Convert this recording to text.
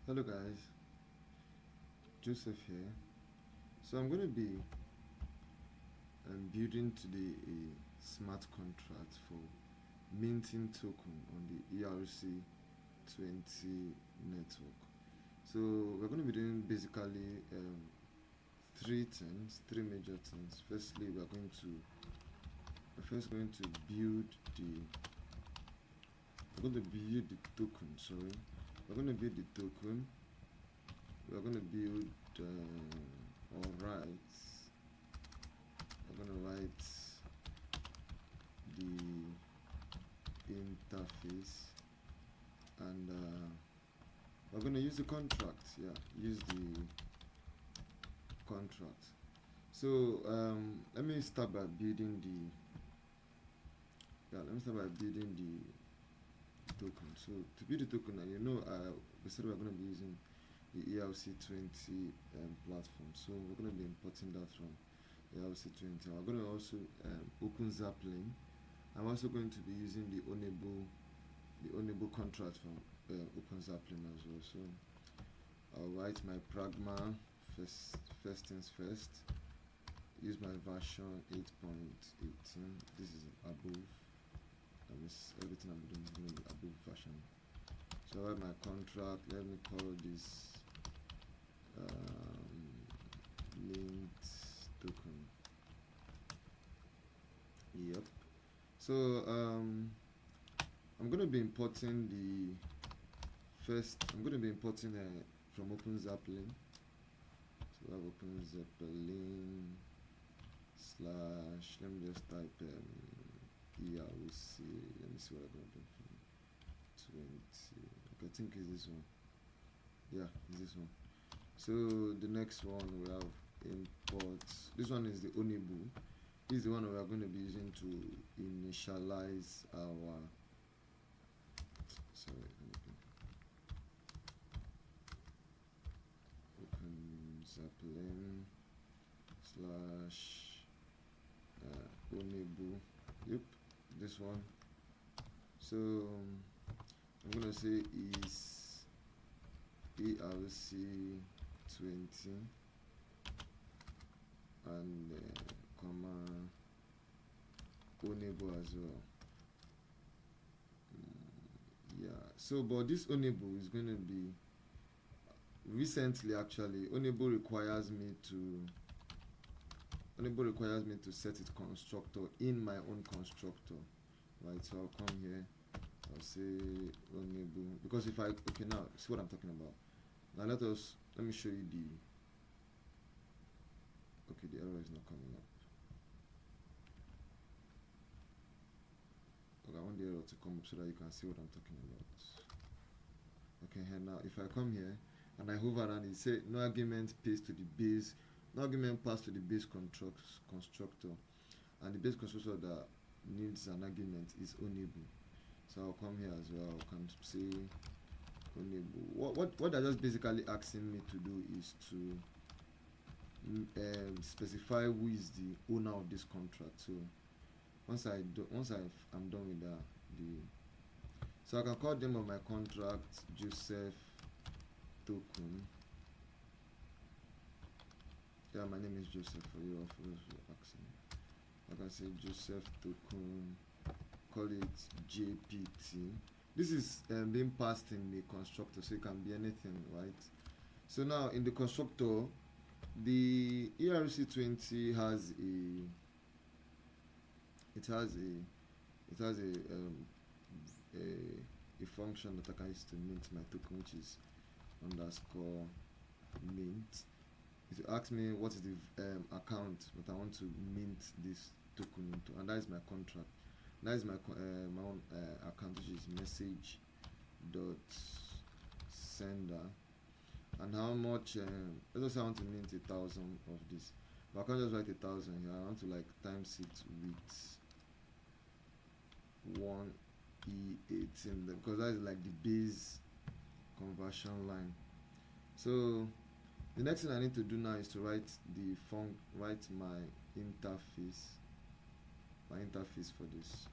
Hello guys, Joseph here. So I'm going to be building today a smart contract for minting token on the ERC20 network. So we're going to be doing basically three major things. Firstly, we're first going to build the token. Sorry, we're going to build the token. We're going to build we're going to write the interface, and we're going to use the contract. Use the contract. So let me start by building the token. So to build the token, we said we're going to be using the ERC20 platform. So we're going to be importing that from ERC20. We're going to also open Zeppelin. I'm also going to be using the Onable contract from Open Zeppelin as well. So I'll write my pragma first things first. Use my version 8.18. This is above. That means everything I'm doing is going to be above version. So I write my contract. Let me call this mint token. Yep. So I'm going to be importing I'm going to be importing from Open Zeppelin. So I have Open Zeppelin / let me just type ERC. Let me see what I'm going to do from 20. Okay, I think it's this one. Yeah, it's this one. So the next one we have import. This one is the Onable. This is the one we are going to be using to initialize our. Sorry, Open Zeppelin / Onable. Yep, this one. So I'm gonna say is ERC20 and comma Onable as well. So but this Onable is going to be recently, actually Onable requires me to set it constructor in my own constructor, right? So I'll come here, I'll say Onable, because if now see what I'm talking about. Now let me show you the error is not coming up. Okay, I want the error to come up so that you can see what I'm talking about. Okay, here now if I come here and I hover around, it say no argument passed to the base constructor, and the base constructor that needs an argument is Onable. So I'll come here as well. I can say Onable. What they're just basically asking me to do is to specify who is the owner of this contract. So once I'm done with that, so I can call them on my contract Joseph token. Yeah, my name is Joseph for you, for those who are asking. I can say Joseph token, call it JPT. This is being passed in the constructor, so it can be anything, right? So now in the constructor, the ERC20 has a function that I can use to mint my token, which is underscore mint. It asks me what is the account that I want to mint this token into, and that is my contract. That is my own account, which is message.sender. And how much? Let's say I want to mint 1,000 of this, but I can't just write 1,000 here. I want to times it with 1E18 because that is like the base conversion line. So the next thing I need to do now is to write my interface for this.